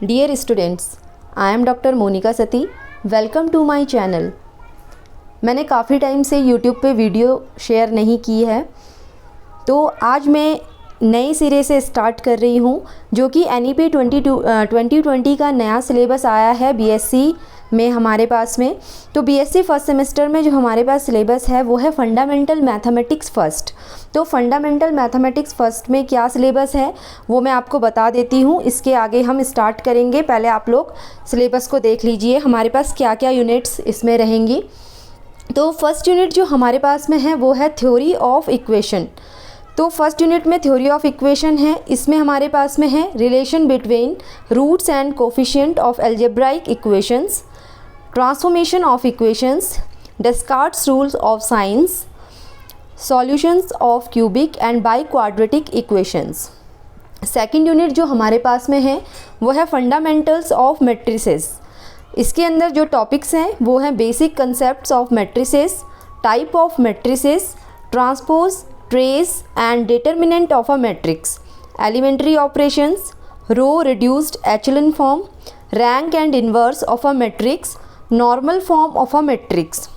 Dear students, I am Dr. Monika Sati. Welcome to my channel. मैंने काफ़ी time से YouTube पे वीडियो शेयर नहीं की है, तो आज मैं नए सिरे से स्टार्ट कर रही हूँ, जो कि NEP 2020 का नया सिलेबस आया है BSc में हमारे पास में. तो BSc फर्स्ट सेमेस्टर में जो हमारे पास सिलेबस है वो है फंडामेंटल मैथमेटिक्स फर्स्ट. तो फंडामेंटल मैथमेटिक्स फर्स्ट में क्या सिलेबस है वो मैं आपको बता देती हूँ. इसके आगे हम स्टार्ट करेंगे. पहले आप लोग सिलेबस को देख लीजिए हमारे पास क्या क्या यूनिट्स इसमें रहेंगी. तो फर्स्ट यूनिट जो हमारे पास में है वो है थ्योरी ऑफ इक्वेशन. तो फर्स्ट यूनिट में थ्योरी ऑफ इक्वेशन है. इसमें हमारे पास में है relation between roots and coefficient of algebraic equations, transformation of equations, Descartes rules of science, solutions of cubic and biquadratic equations. Second unit जो हमारे पास में है वो है फंडामेंटल्स ऑफ मैट्रिसेस. इसके अंदर जो टॉपिक्स हैं वो हैं basic concepts of matrices, type of matrices, transpose, trace and determinant of a matrix, elementary operations, row reduced echelon form, rank and inverse of a matrix, normal form of a matrix.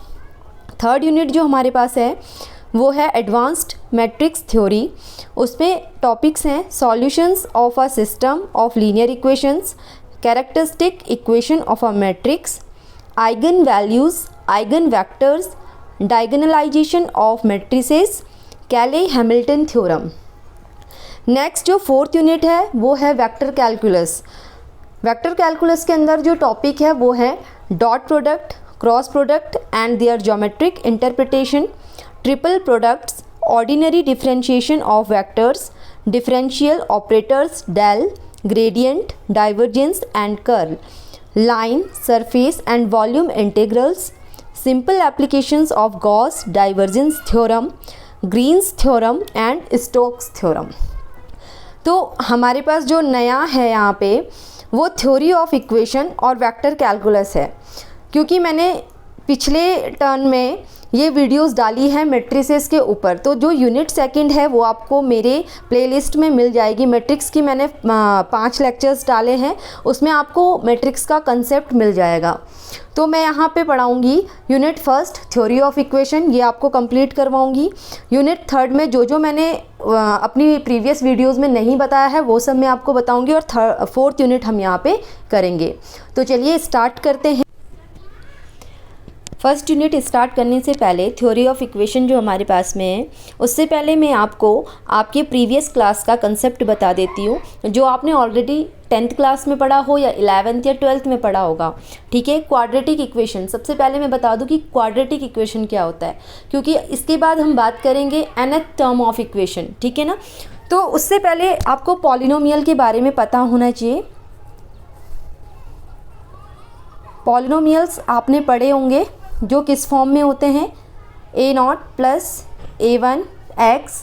Third unit जो हमारे पास है वो है advanced matrix theory. उसमें topics हैं solutions of a system of linear equations, characteristic equation of a matrix, eigenvalues, eigenvectors, diagonalisation of matrices, Cayley Hamilton theorem. Next जो fourth unit है वो है वेक्टर कैलकुलस. वेक्टर कैलकुलस के अंदर जो topic है वो है dot product, cross product and their geometric interpretation, triple products, ordinary differentiation of vectors, differential operators, del, gradient, divergence and curl, line, surface and volume integrals, simple applications of Gauss divergence theorem, Green's theorem and Stokes theorem. तो हमारे पास जो नया है यहाँ पे वो theory of equation और वेक्टर कैलकुलस है. क्योंकि मैंने पिछले टर्न में ये वीडियोस डाली है मैट्रिसेस के ऊपर, तो जो यूनिट सेकंड है वो आपको मेरे प्लेलिस्ट में मिल जाएगी. मैट्रिक्स की मैंने 5 लेक्चर्स डाले हैं, उसमें आपको मैट्रिक्स का कंसेप्ट मिल जाएगा. तो मैं यहाँ पे पढ़ाऊँगी unit first theory of equation, ये आपको कंप्लीट करवाऊँगी. यूनिट थर्ड में जो मैंने अपनी प्रीवियस वीडियोस में नहीं बताया है वो सब मैं आपको बताऊँगी, और फोर्थ यूनिट हम यहाँ पे करेंगे. तो चलिए स्टार्ट करते हैं. फर्स्ट यूनिट स्टार्ट करने से पहले थ्योरी ऑफ इक्वेशन जो हमारे पास में है उससे पहले मैं आपको आपके प्रीवियस क्लास का कंसेप्ट बता देती हूँ, जो आपने ऑलरेडी 10th क्लास में पढ़ा हो या 11th या 12th में पढ़ा होगा. ठीक है. Quadratic equation. सबसे पहले मैं बता दूँ कि क्वाड्रेटिक इक्वेशन क्या होता है, क्योंकि इसके बाद हम बात करेंगे nth टर्म ऑफ इक्वेशन. ठीक है ना. तो उससे पहले आपको पॉलिनोमियल के बारे में पता होना चाहिए. पॉलिनोमियल्स आपने पढ़े होंगे जो किस फॉर्म में होते हैं, a0 plus a1 x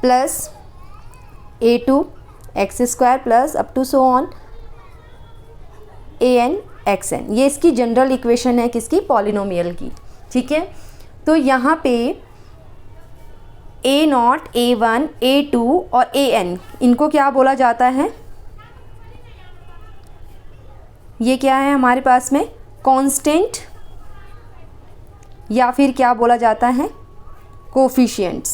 plus a2 x square plus up to so on an xn. ये इसकी जनरल इक्वेशन है किसकी, पॉलिनोमियल की. ठीक है. तो यहाँ पे a0, a1, a2 और an इनको क्या बोला जाता है, ये क्या है हमारे पास में, कांस्टेंट या फिर क्या बोला जाता है, कोफिशिएंट्स.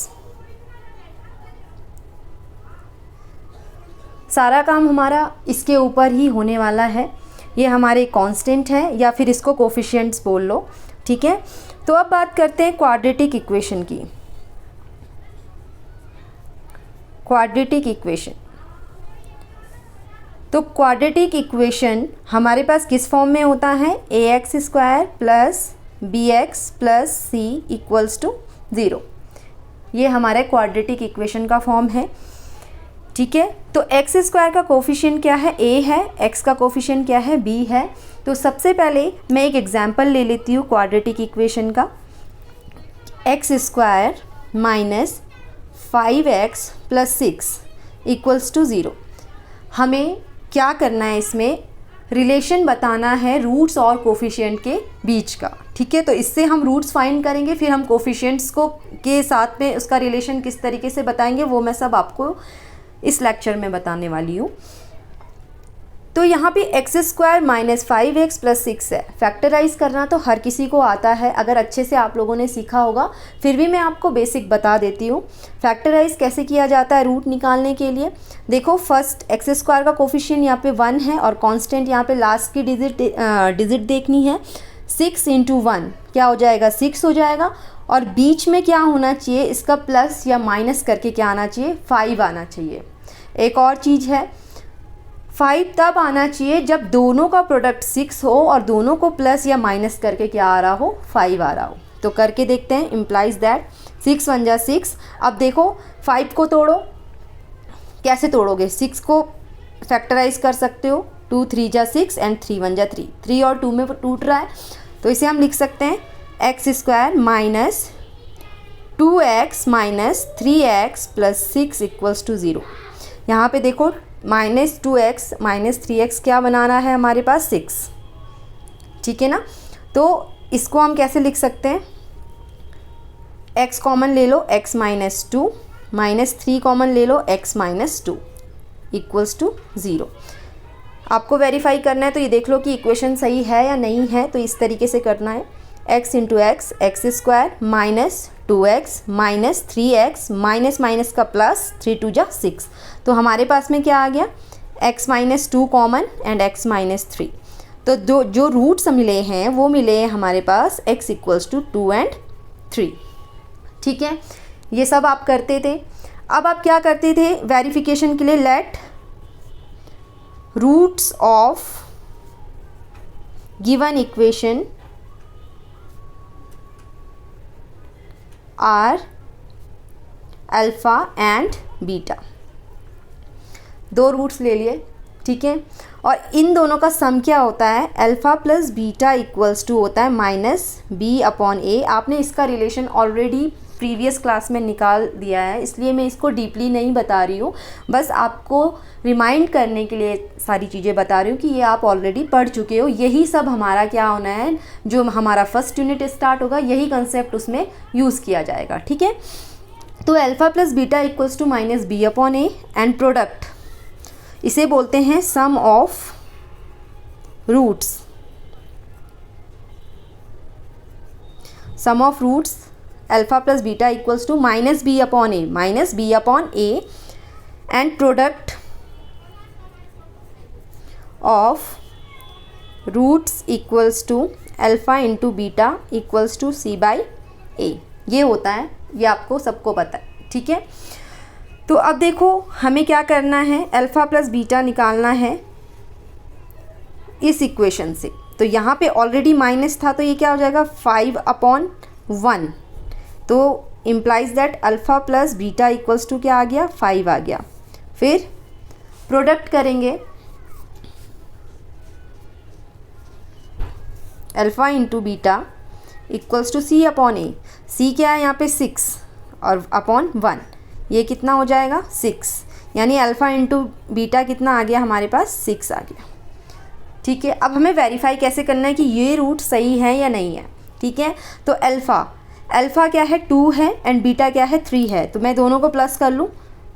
सारा काम हमारा इसके ऊपर ही होने वाला है. ये हमारे कांस्टेंट है या फिर इसको कोफिशिएंट्स बोल लो. ठीक है. तो अब बात करते हैं क्वाड्रेटिक इक्वेशन की. Quadratic equation. तो क्वाड्रेटिक इक्वेशन हमारे पास किस फॉर्म में होता है, ax square plus bx plus c equals to 0. ये हमारा क्वाड्रेटिक इक्वेशन का फॉर्म है. ठीक है. तो x स्क्वायर का कोफिशिएंट क्या है, a है, x का कोफिशिएंट क्या है, b है. तो सबसे पहले मैं एक एग्जांपल ले लेती हूँ क्वाड्रेटिक इक्वेशन का. x square minus 5x plus 6 equals to 0. हमें क्या करना है, इसमें रिलेशन बताना है रूट्स और कोफिशिएंट के बीच का. ठीक है. तो इससे हम रूट्स फाइंड करेंगे, फिर हम कोफिशिएंट्स को के साथ में उसका रिलेशन किस तरीके से बताएंगे वो मैं सब आपको इस लेक्चर में बताने वाली हूँ. तो यहाँ पे x square minus 5x plus 6 है। फैक्टराइज करना तो हर किसी को आता है, अगर अच्छे से आप लोगों ने सीखा होगा, फिर भी मैं आपको बेसिक बता देती हूँ। फैक्टराइज कैसे किया जाता है रूट निकालने के लिए। देखो फर्स्ट एक्स स्क्वायर का कोफिशिएंट यहाँ पे 1 है और कांस्टेंट यहाँ पे लास्ट की डिजिट देखनी है। 6 इंटू 1 क्या हो जाएगा, 6 हो जाएगा। और बीच में क्या होना चाहिए, इसका प्लस या माइनस करके क्या आना चाहिए, 5 आना चाहिए। एक और चीज़ है, 5 तब आना चाहिए जब दोनों का प्रोडक्ट 6 हो और दोनों को प्लस या माइनस करके क्या आ रहा हो, 5 आ रहा हो। तो करके देखते हैं। इम्प्लाइज दैट 6 1 जा 6। अब देखो 5 को तोड़ो, कैसे तोड़ोगे, 6 को फैक्टराइज कर सकते हो, 2 3 जा 6 एंड 3 1 जा 3। 3 और 2 में टूट रहा है, तो इसे हम लिख सकते हैं x square minus 2x minus 3x plus 6 equals to 0। यहाँ पे देखो माइनस 2x माइनस 3x क्या बनाना है हमारे पास, 6। ठीक है ना। तो इसको हम कैसे लिख सकते हैं, x कॉमन ले लो, x माइनस 2 माइनस 3 कॉमन ले लो, x माइनस 2 इक्वल्स टू 0। आपको वेरीफाई करना है तो ये देख लो कि इक्वेशन सही है या नहीं है, तो इस तरीके से करना है। x into x, x square minus 2x minus 3x minus minus का प्लस, 3 2 जा 6। तो हमारे पास में क्या आ गया, x minus 2 common and x minus 3। तो जो रूट्स मिले हैं वो मिले हैं हमारे पास x इक्वल्स टू 2 एंड 3। ठीक है, ये सब आप करते थे। अब आप क्या करते थे वेरिफिकेशन के लिए, let roots of given equation are alpha and beta. 2 roots ले लिए, ठीक है। और इन दोनों का सम क्या होता है, alpha plus beta equals to होता है माइनस बी अपॉन ए। आपने इसका रिलेशन ऑलरेडी प्रीवियस क्लास में निकाल दिया है, इसलिए मैं इसको डीपली नहीं बता रही हूँ, बस आपको रिमाइंड करने के लिए सारी चीज़ें बता रही हूँ कि ये आप ऑलरेडी पढ़ चुके हो। यही सब हमारा क्या होना है, जो हमारा फर्स्ट यूनिट स्टार्ट होगा यही कंसेप्ट उसमें यूज़ किया जाएगा। ठीक है, तो alpha plus beta equals to minus b upon a and product, इसे बोलते हैं sum of roots. Sum of roots alpha plus beta equals to minus b upon a and product of roots equals to alpha into beta equals to c by a. ये होता है, ये आपको सबको पता है। ठीक है, तो अब देखो हमें क्या करना है, अल्फ़ा प्लस बीटा निकालना है इस इक्वेशन से। तो यहाँ पे ऑलरेडी माइनस था, तो ये क्या हो जाएगा 5 अपॉन 1। तो implies that alpha plus beta equals to क्या आ गया, 5 आ गया। फिर प्रोडक्ट करेंगे, alpha into beta equals to C upon A. C क्या है यहाँ पे 6 और अपॉन 1, ये कितना हो जाएगा 6, यानी अल्फ़ा इंटू बीटा कितना आ गया हमारे पास, 6 आ गया। ठीक है, अब हमें वेरीफाई कैसे करना है कि ये रूट सही है या नहीं है। ठीक है, तो अल्फ़ा क्या है 2 है एंड बीटा क्या है 3 है, तो मैं दोनों को प्लस कर लूँ,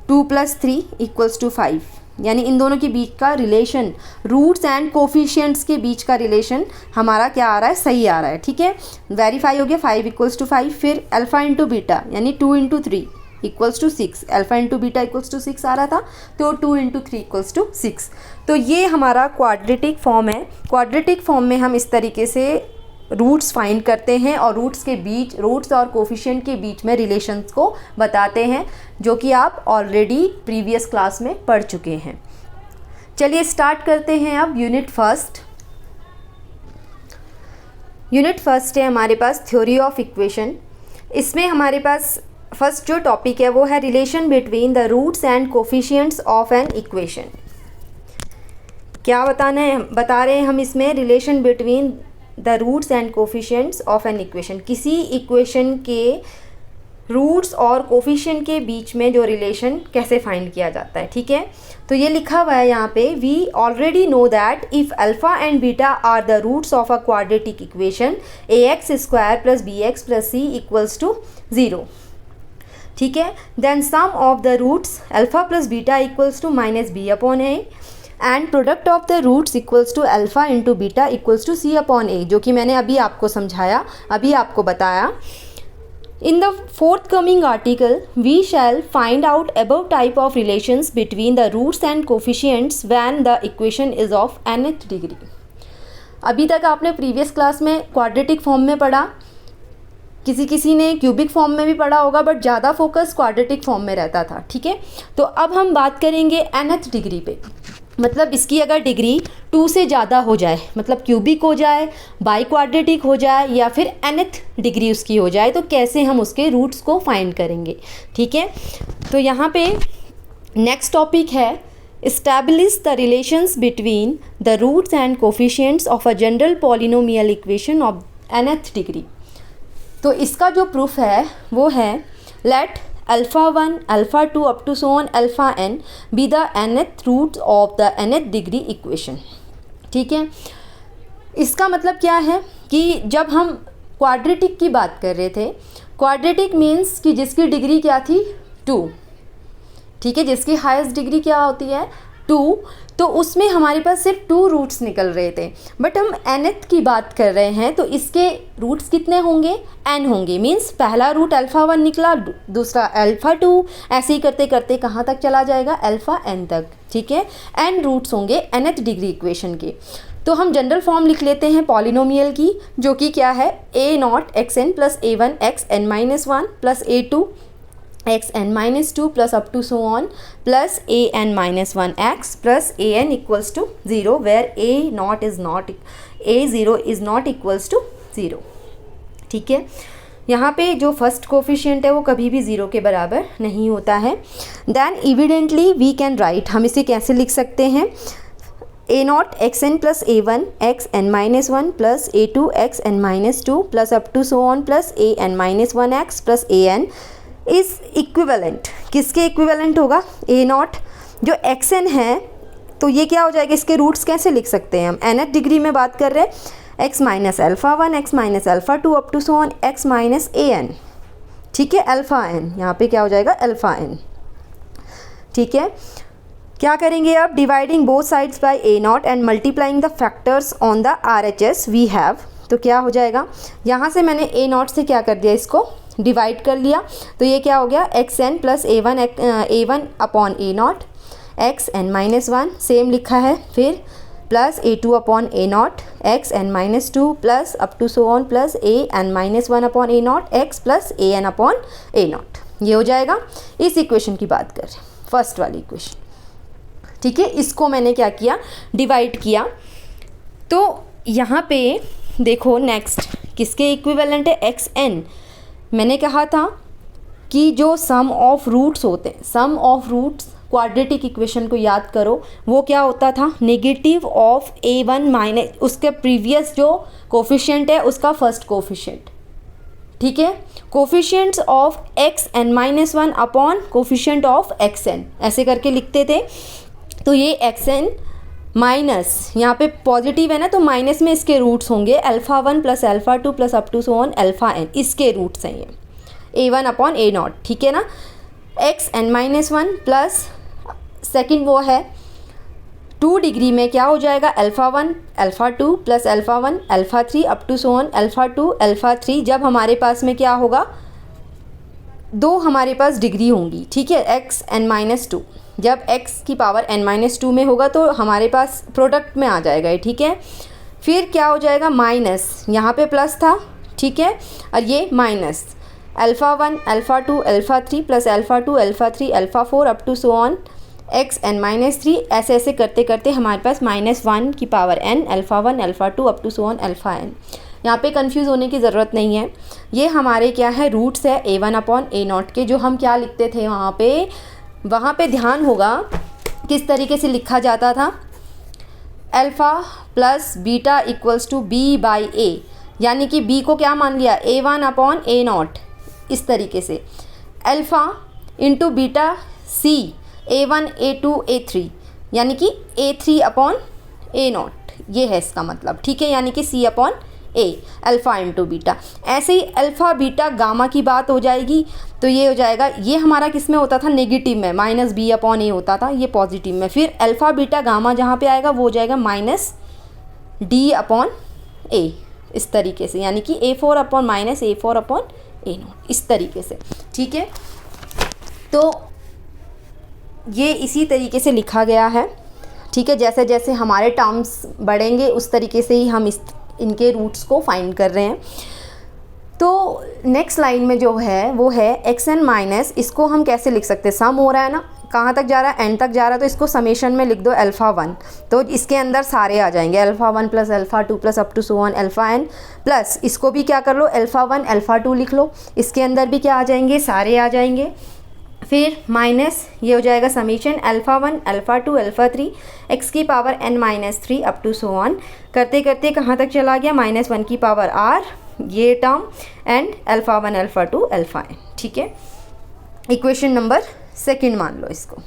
2 प्लस 3 इक्वल्स टू 5, यानी इन दोनों के बीच का रिलेशन, रूट्स एंड कोफिशिएंट्स के बीच का रिलेशन हमारा क्या आ रहा है, सही आ रहा है। ठीक है, वेरीफाई हो गया, 5 इक्वल्स टू 5। फिर अल्फ़ा इंटू बीटा यानी 2 into 3 equals to 6, alpha into beta equals to 6 आ रहा था, तो 2 इंटू 3 इक्वल्स टू 6। तो ये हमारा क्वाड्रेटिक फॉर्म है। क्वाड्रेटिक फॉर्म में हम इस तरीके से रूट्स फाइंड करते हैं और रूट्स और कोफिशिएंट के बीच में रिलेशंस को बताते हैं, जो कि आप ऑलरेडी प्रीवियस क्लास में पढ़ चुके हैं। चलिए स्टार्ट करते हैं अब यूनिट फर्स्ट। यूनिट फर्स्ट है हमारे पास थ्योरी ऑफ इक्वेशन। इसमें हमारे पास फर्स्ट जो टॉपिक है वो है relation between the roots and coefficients of an equation. क्या बता रहे हैं हम इसमें, relation between the roots and coefficients of an equation. किसी इक्वेशन के रूट्स और कोफिशिएंट के बीच में जो रिलेशन कैसे फाइंड किया जाता है। ठीक है, तो ये लिखा हुआ है यहाँ पे, we already know that if alpha and beta are the roots of a quadratic equation ax square plus bx plus c equals to 0। ठीक है, then sum of the roots alpha plus beta equals to minus b upon a and product of the roots equals to alpha into beta equals to C upon a, जो कि मैंने अभी आपको समझाया, अभी आपको बताया. In the forthcoming article, we shall find out above type of relations between the roots and coefficients when the equation is of nth degree. अभी तक आपने प्रीवियस क्लास में क्वाड्रेटिक फॉर्म में पढ़ा, किसी ने क्यूबिक फॉर्म में भी पढ़ा होगा, बट ज़्यादा फोकस क्वाड्रेटिक फॉर्म में रहता था. ठीक है, तो अब हम बात करेंगे nth डिग्री पे. मतलब इसकी अगर डिग्री 2 से ज़्यादा हो जाए, मतलब क्यूबिक हो जाए, बाई क्वाड्रेटिक हो जाए, या फिर nth डिग्री उसकी हो जाए, तो कैसे हम उसके रूट्स को फाइंड करेंगे. ठीक है, तो यहाँ पे नेक्स्ट टॉपिक है establish the relations between the roots and coefficients of a general polynomial equation of nth degree. तो इसका जो प्रूफ है वो है let alpha 1, alpha 2 up to so on alpha n be the nth root of the nth degree equation. ठीक है, इसका मतलब क्या है कि जब हम क्वाड्रेटिक की बात कर रहे थे, क्वाड्रेटिक मीन्स कि जिसकी डिग्री क्या थी 2. ठीक है, जिसकी हाईएस्ट डिग्री क्या होती है 2, तो उसमें हमारे पास सिर्फ 2 रूट्स निकल रहे थे. बट हम nth की बात कर रहे हैं तो इसके रूट्स कितने होंगे, n होंगे. मीन्स पहला रूट अल्फ़ा 1 निकला, दूसरा अल्फ़ा 2, ऐसे ही करते करते कहाँ तक चला जाएगा, अल्फ़ा n तक. ठीक है, n रूट्स होंगे nth डिग्री इक्वेशन के. तो हम जनरल फॉर्म लिख लेते हैं पॉलिनोमियल की, जो कि क्या है a0 xn plus a1 xn minus 1 plus a2 xn minus 2 plus up to so on plus an minus 1x plus an equals to 0 where a0 is not equals to 0. ठीक है, यहाँ पे जो फर्स्ट कोफिशिएंट है वो कभी भी 0 के बराबर नहीं होता है. Then evidently we can write, हम इसे कैसे लिख सकते हैं, a0 xn plus a1 xn minus 1 plus a2 xn minus 2 plus up to so on plus an minus 1x plus an is equivalent. किसके इक्विवेलेंट होगा, a0 जो xn है. तो ये क्या हो जाएगा, इसके रूट्स कैसे लिख सकते हैं हम, nth डिग्री में बात कर रहे हैं, x minus alpha 1 x minus alpha 2 up to so on x minus an. ठीक है, अल्फ़ा n यहाँ पे क्या हो जाएगा, अल्फ़ा n. ठीक है, क्या करेंगे अब, dividing both sides by a0 and multiplying the factors on the RHS we have. तो क्या हो जाएगा, यहाँ से मैंने a0 से क्या कर दिया, इसको डिवाइड कर लिया. तो ये क्या हो गया, xn plus a1 upon a0 xn minus 1 same लिखा है, फिर plus a2 upon a0 xn minus 2 plus up to so on plus an minus 1 upon a0 x plus an upon a0. ये हो जाएगा. इस इक्वेशन की बात कर रहे हैं, फर्स्ट वाली इक्वेशन. ठीक है, इसको मैंने क्या किया, डिवाइड किया. तो यहाँ पे देखो नेक्स्ट किसके इक्विवेलेंट है, xn. मैंने कहा था कि जो सम ऑफ रूट्स होते हैं, sum of roots quadratic equation को याद करो, वो क्या होता था, नेगेटिव ऑफ a1 माइनस उसके प्रीवियस जो कोफिशिएंट है उसका फर्स्ट कोफिशिएंट. ठीक है, coefficients of xn minus 1 upon coefficient of xn, ऐसे करके लिखते थे. तो ये xn माइनस यहाँ पे पॉजिटिव है ना, तो माइनस में इसके रूट्स होंगे alpha 1 plus alpha 2 plus up to so on alpha n, इसके रूट्स हैं ये a1 अपॉन a0. ठीक है ना, xn माइनस 1 प्लस सेकेंड वो है 2 डिग्री में क्या हो जाएगा, alpha 1 alpha 2 plus alpha 1 alpha 3 up to so on alpha 2 alpha 3. जब हमारे पास में क्या होगा, 2 हमारे पास डिग्री होंगी. ठीक है, xn माइनस 2, जब x की पावर n माइनस 2 में होगा तो हमारे पास प्रोडक्ट में आ जाएगा ये. ठीक है, फिर क्या हो जाएगा, माइनस, यहाँ पे प्लस था. ठीक है, और ये minus alpha 1 alpha 2 alpha 3 plus alpha 2 alpha 3 alpha 4 up to so on xn minus 3. ऐसे ऐसे करते करते हमारे पास माइनस 1 की power n alpha 1 alpha 2 up to so on alpha n. यहाँ पे कंफ्यूज होने की ज़रूरत नहीं है, ये हमारे क्या है, रूट्स है a1 अपॉन a0 के, जो हम क्या लिखते थे वहाँ पे ध्यान होगा किस तरीके से लिखा जाता था, alpha plus beta equals to b by a, यानी कि b को क्या मान लिया, a1 अपॉन a0. इस तरीके से alpha into beta c a1 a2 a3, यानी कि a3 अपॉन a0, ये है इसका मतलब. ठीक है, यानी कि c अपॉन ए, अल्फ़ा इंटू बीटा। ऐसे ही अल्फ़ा बीटा गामा की बात हो जाएगी तो ये हो जाएगा, ये हमारा किस में होता था, नेगेटिव में, माइनस बी अपॉन ए होता था, ये पॉजिटिव में। फिर अल्फ़ा बीटा गामा जहाँ पे आएगा वो हो जाएगा माइनस डी अपॉन ए, इस तरीके से, यानी कि A4 upon minus A4 upon A0, इस तरीके से। ठीक है, तो ये इसी तरीके से लिखा गया है। ठीक है, जैसे जैसे हमारे टर्म्स बढ़ेंगे उस तरीके से ही हम इनके रूट्स को फाइंड कर रहे हैं। तो नेक्स्ट लाइन में जो है वो है एक्स एन माइनस, इसको हम कैसे लिख सकते हैं, सम हो रहा है ना, कहाँ तक जा रहा है, एन तक जा रहा है, तो इसको समेशन में लिख दो अल्फ़ा 1, तो इसके अंदर सारे आ जाएंगे, alpha 1 plus alpha 2 plus up to so on alpha n, plus इसको भी क्या कर लो, अल्फ़ा 1 अल्फ़ा 2 लिख लो, इसके अंदर भी क्या आ जाएंगे, सारे आ जाएंगे। फिर माइनस ये हो जाएगा summation alpha 1 alpha 2 alpha 3 x की power n minus 3 up to so on, करते करते कहाँ तक चला गया, माइनस 1 की पावर r, ये term, and alpha 1 alpha 2 alpha n। ठीक है, इक्वेशन नंबर सेकंड मान लो इसको।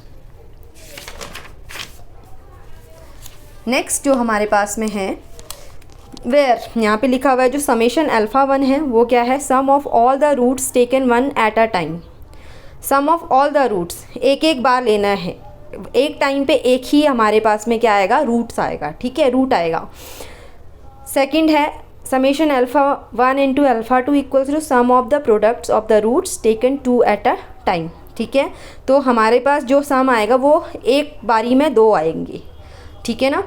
नेक्स्ट जो हमारे पास में है, वेयर यहाँ पे लिखा हुआ है जो समेशन अल्फ़ा 1 है वो क्या है, sum of all the roots taken one at a time. Sum of all the roots, एक एक बार लेना है, एक टाइम पे एक ही हमारे पास में क्या आएगा, रूट्स आएगा। ठीक है, रूट आएगा। सेकंड है summation alpha 1 into alpha 2 equals to sum of the products of the roots taken 2 at a time. ठीक है, तो हमारे पास जो सम आएगा वो एक बारी में 2 आएंगे। ठीक है ना।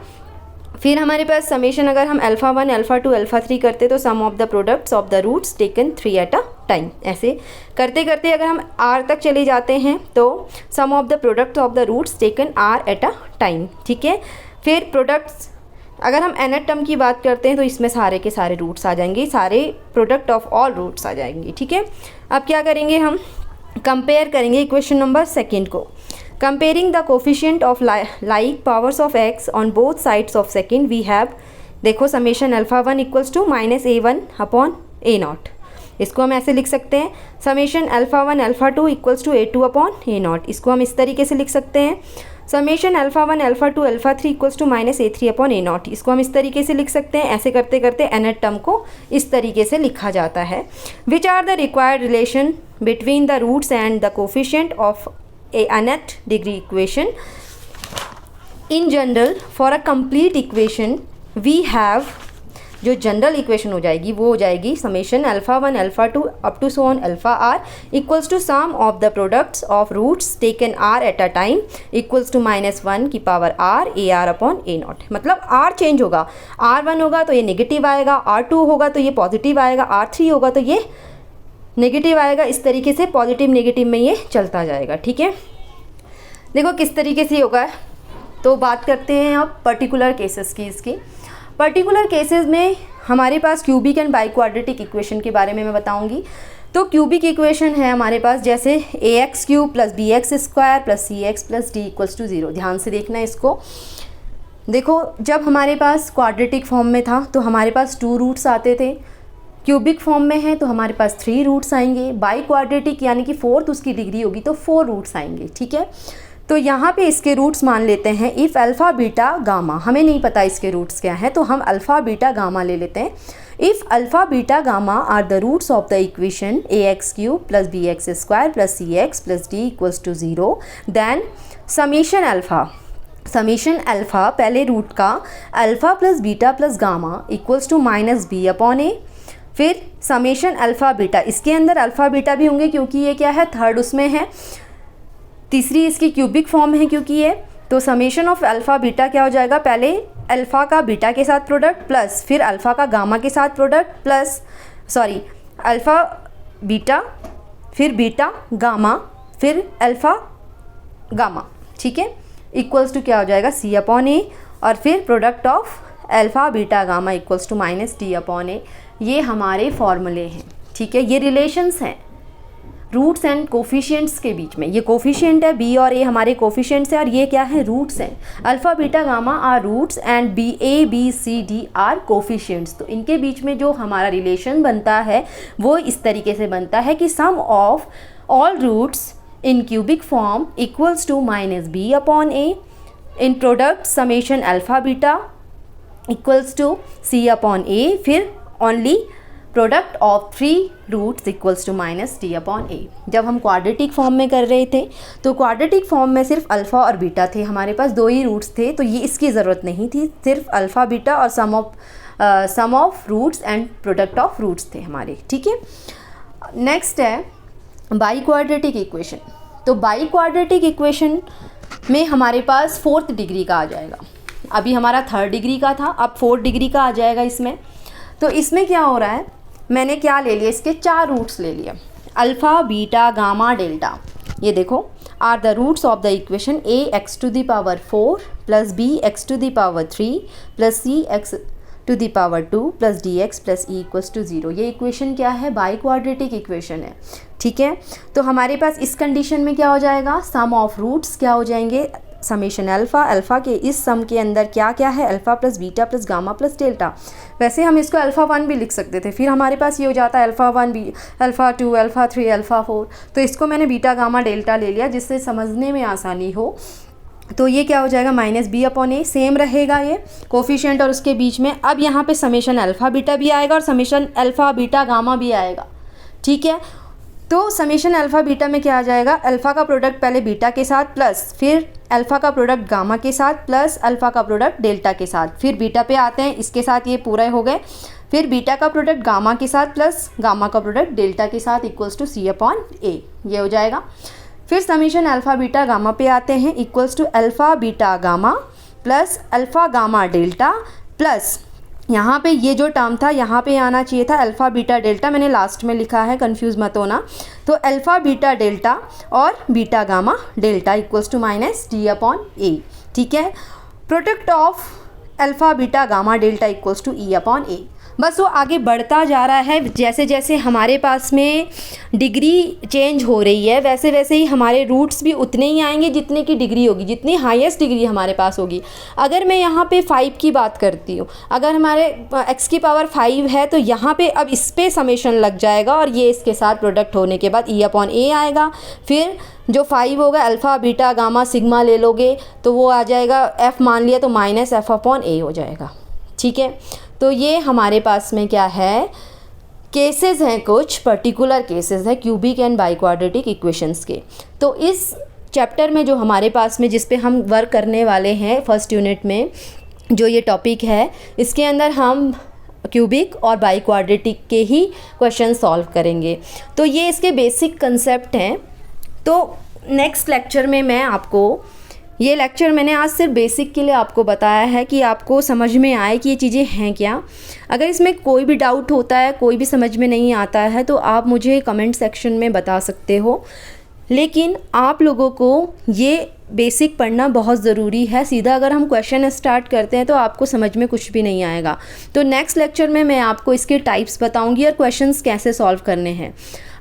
फिर हमारे पास समेशन अगर हम अल्फ़ा 1 अल्फ़ा 2 अल्फ़ा 3 करते तो sum of the products of the roots taken 3 at a time. ऐसे करते करते अगर हम आर तक चले जाते हैं तो sum of the products of the roots taken r at a time. ठीक है, फिर प्रोडक्ट्स अगर हम nth टर्म की बात करते हैं तो इसमें सारे के सारे रूट्स आ जाएंगे, सारे प्रोडक्ट ऑफ ऑल रूट्स आ जाएंगे। ठीक है, अब क्या करेंगे, हम कंपेयर करेंगे इक्वेशन नंबर सेकेंड को। Comparing the coefficient of like powers of x on both sides of second we have, देखो summation alpha 1 equals to minus A1 upon A0, इसको हम ऐसे लिख सकते हैं। Summation alpha 1 alpha 2 equals to A2 upon A0, इसको हम इस तरीके से लिख सकते हैं। Summation alpha 1 alpha 2 alpha 3 equals to minus A3 upon A0, इसको हम इस तरीके से लिख सकते हैं। ऐसे करते करते nth टर्म को इस तरीके से लिखा जाता है। Which are the required relation between the roots and the coefficient of a nth degree equation? In general, for a complete equation we have, जो जनरल इक्वेशन हो जाएगी वो हो जाएगी summation alpha 1 alpha 2 up to so on alpha r equals to sum of the products of roots taken r at a time equals to minus 1 की power r a r upon A0। मतलब r change होगा, R1 होगा तो ये negative आएगा, R2 होगा तो ये पॉजिटिव आएगा, R3 होगा तो ये नेगेटिव आएगा। इस तरीके से पॉजिटिव नेगेटिव में ये चलता जाएगा। ठीक है, देखो किस तरीके से होगा। तो बात करते हैं अब पर्टिकुलर केसेस की। इसकी पर्टिकुलर केसेस में हमारे पास क्यूबिक एंड बाइक्वाड्रेटिक इक्वेशन के बारे में मैं बताऊंगी। तो क्यूबिक इक्वेशन है हमारे पास जैसे ax cube plus bx square plus cx plus d equals to 0। ध्यान से देखना इसको। देखो जब हमारे पास क्वाड्रेटिक फॉर्म में था तो हमारे पास 2 रूट्स आते थे, क्यूबिक फॉर्म में है तो हमारे पास 3 रूट्स आएंगे, बाई क्वाड्रेटिक यानी कि 4th उसकी डिग्री होगी तो 4 रूट्स आएंगे। ठीक है, तो यहाँ पे इसके रूट्स मान लेते हैं इफ़ अल्फ़ा बीटा गामा, हमें नहीं पता इसके रूट्स क्या हैं तो हम अल्फ़ा बीटा गामा ले लेते हैं। If alpha beta gamma are the roots of the equation ax cube plus bx square plus cx plus d equals to 0, then summation alpha पहले रूट का alpha plus beta plus gamma equals to minus b upon a। फिर summation alpha beta, इसके अंदर alpha beta भी होंगे क्योंकि ये क्या है, थर्ड उसमें है, तीसरी इसकी क्यूबिक फॉर्म है क्योंकि ये, तो समेशन ऑफ अल्फ़ा बीटा क्या हो जाएगा, पहले अल्फ़ा का बीटा के साथ प्रोडक्ट प्लस फिर अल्फ़ा का गामा के साथ प्रोडक्ट प्लस अल्फ़ा बीटा फिर बीटा गामा फिर अल्फ़ा गामा। ठीक है, इक्वल्स टू क्या हो जाएगा c अपॉन a और फिर product of alpha beta gamma equals to minus d upon a। ये हमारे फॉर्मूले हैं। ठीक है, ये रिलेशंस हैं रूट्स एंड कोफिशिएंट्स के बीच में। ये कोफिशिएंट है b और a हमारे कोफिशिएंट्स हैं और ये क्या है, रूट्स हैं। Alpha beta gamma are roots and b are coefficients. तो इनके बीच में जो हमारा रिलेशन बनता है वो इस तरीके से बनता है कि sum of all roots in cubic form equals to minus b upon a in product summation alpha beta equals to c upon a, फिर only product of 3 roots equals to minus d upon a. जब हम quadratic form में कर रहे थे तो quadratic form में सिर्फ अल्फ़ा और बीटा थे, हमारे पास 2 ही रूट्स थे, तो ये इसकी ज़रूरत नहीं थी, सिर्फ अल्फ़ा बीटा और sum of roots and product of roots थे हमारे, ठीक है। नेक्स्ट है बाई क्वाड्रेटिक इक्वेशन। तो बाई क्वाड्रेटिक इक्वेशन में हमारे पास 4th डिग्री का आ जाएगा, अभी हमारा 3rd डिग्री का था, अब 4th डिग्री का आ जाएगा इसमें। तो इसमें क्या हो रहा है, मैंने क्या ले लिया, इसके 4 रूट्स ले लिए, अल्फ़ा बीटा गामा डेल्टा। ये देखो are the roots of the equation a x to the power 4 plus b x to the power 3 plus c x to the power 2 plus d x plus e equals to 0। ये equation क्या है, biquadratic equation है, ठीक है। तो हमारे पास इस condition में क्या हो जाएगा, सम ऑफ रूट्स क्या हो जाएंगे, समेशन अल्फ़ा के इस सम के अंदर क्या क्या है, alpha plus beta plus gamma plus delta. वैसे हम इसको अल्फ़ा 1 भी लिख सकते थे, फिर हमारे पास ये हो जाता है अल्फ़ा 1 अल्फ़ा 2 अल्फ़ा 3 अल्फ़ा 4। तो इसको मैंने बीटा गामा डेल्टा ले लिया जिससे समझने में आसानी हो। तो ये क्या हो जाएगा, माइनस बी अपॉन ए, सेम रहेगा ये कोफिशिएंट और उसके बीच में। अब यहाँ पे समेशन अल्फ़ा बीटा भी आएगा और समेशन अल्फ़ा बीटा गामा भी आएगा, ठीक है। तो समेशन अल्फ़ा बीटा में क्या आ जाएगा, अल्फ़ा का प्रोडक्ट पहले बीटा के साथ प्लस फिर अल्फ़ा का प्रोडक्ट गामा के साथ प्लस अल्फ़ा का प्रोडक्ट डेल्टा के साथ, फिर बीटा पे आते हैं, इसके साथ ये पूरे हो गए, फिर बीटा का प्रोडक्ट गामा के साथ प्लस गामा का प्रोडक्ट डेल्टा के साथ इक्वल्स टू सी अपॉन ए, ये हो जाएगा। फिर समेशन अल्फ़ा बीटा गामा पे आते हैं, equals to alpha beta gamma plus alpha gamma delta plus यहाँ पे ये जो टर्म था यहाँ पे आना चाहिए था अल्फ़ा बीटा डेल्टा, मैंने लास्ट में लिखा है, कंफ्यूज मत होना। तो अल्फ़ा बीटा डेल्टा और beta gamma delta equals to minus d upon a, ठीक है। Product of alpha beta gamma delta equals to e upon a. बस वो आगे बढ़ता जा रहा है, जैसे जैसे हमारे पास में डिग्री चेंज हो रही है वैसे वैसे ही हमारे रूट्स भी उतने ही आएंगे जितने की डिग्री होगी, जितनी हाईएस्ट डिग्री हमारे पास होगी। अगर मैं यहाँ पे 5 की बात करती हूँ, अगर हमारे x की पावर 5 है तो यहाँ पे अब इस पे समेशन लग जाएगा और ये इसके साथ प्रोडक्ट होने के बाद ई अपॉन ए आएगा। फिर जो 5 होगा अल्फ़ा बीटा गामा सिग्मा ले लोगे तो वो आ जाएगा, f मान लिया तो माइनस एफ अपॉन ए हो जाएगा, ठीक है। तो ये हमारे पास में क्या है, केसेस हैं, कुछ पर्टिकुलर केसेस हैं cubic and biquadratic equations के। तो इस चैप्टर में जो हमारे पास में जिस पे हम वर्क करने वाले हैं फर्स्ट यूनिट में जो ये टॉपिक है, इसके अंदर हम क्यूबिक और बाई क्वाड्रेटिक के ही क्वेश्चन सॉल्व करेंगे। तो ये इसके बेसिक कंसेप्ट हैं। तो नेक्स्ट लेक्चर में मैं आपको, ये लेक्चर मैंने आज सिर्फ बेसिक के लिए आपको बताया है कि आपको समझ में आए कि ये चीज़ें हैं क्या। अगर इसमें कोई भी डाउट होता है, कोई भी समझ में नहीं आता है तो आप मुझे कमेंट सेक्शन में बता सकते हो, लेकिन आप लोगों को ये बेसिक पढ़ना बहुत ज़रूरी है। सीधा अगर हम क्वेश्चन स्टार्ट करते हैं तो आपको समझ में कुछ भी नहीं आएगा। तो नेक्स्ट लेक्चर में मैं आपको इसके टाइप्स बताऊंगी और क्वेश्चंस कैसे सॉल्व करने हैं।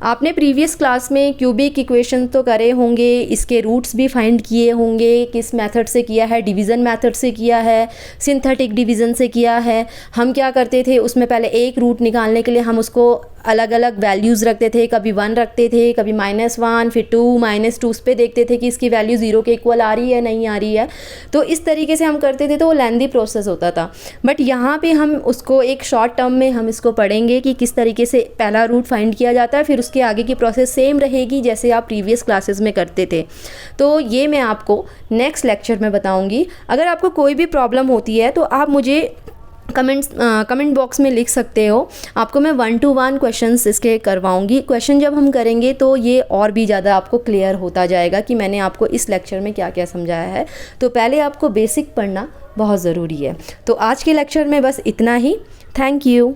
आपने प्रीवियस क्लास में क्यूबिक इक्वेशन तो करे होंगे, इसके रूट्स भी फाइंड किए होंगे, किस मेथड से किया है, डिवीज़न मेथड से किया है, सिंथेटिक डिवीज़न से किया है। हम क्या करते थे, उसमें पहले एक रूट निकालने के लिए हम उसको अलग अलग वैल्यूज़ रखते थे, कभी 1 रखते थे, कभी -1, फिर 2 -2, उस पर देखते थे कि इसकी वैल्यू 0 के इक्वल आ रही है नहीं आ रही है। तो इस तरीके से हम करते थे, तो वो लेंदी प्रोसेस होता था। बट यहाँ पे हम उसको एक शॉर्ट टर्म में हम इसको पढ़ेंगे कि किस तरीके से पहला रूट फाइंड किया जाता है, फिर उसके आगे की प्रोसेस सेम रहेगी जैसे आप प्रीवियस क्लासेस में करते थे। तो ये मैं आपको नेक्स्ट लेक्चर में बताऊँगी। अगर आपको कोई भी प्रॉब्लम होती है तो आप मुझे कमेंट बॉक्स में लिख सकते हो। आपको मैं 1-to-1 क्वेश्चंस इसके करवाऊंगी। क्वेश्चन जब हम करेंगे तो ये और भी ज़्यादा आपको क्लियर होता जाएगा कि मैंने आपको इस लेक्चर में क्या क्या समझाया है। तो पहले आपको बेसिक पढ़ना बहुत ज़रूरी है। तो आज के लेक्चर में बस इतना ही। Thank you.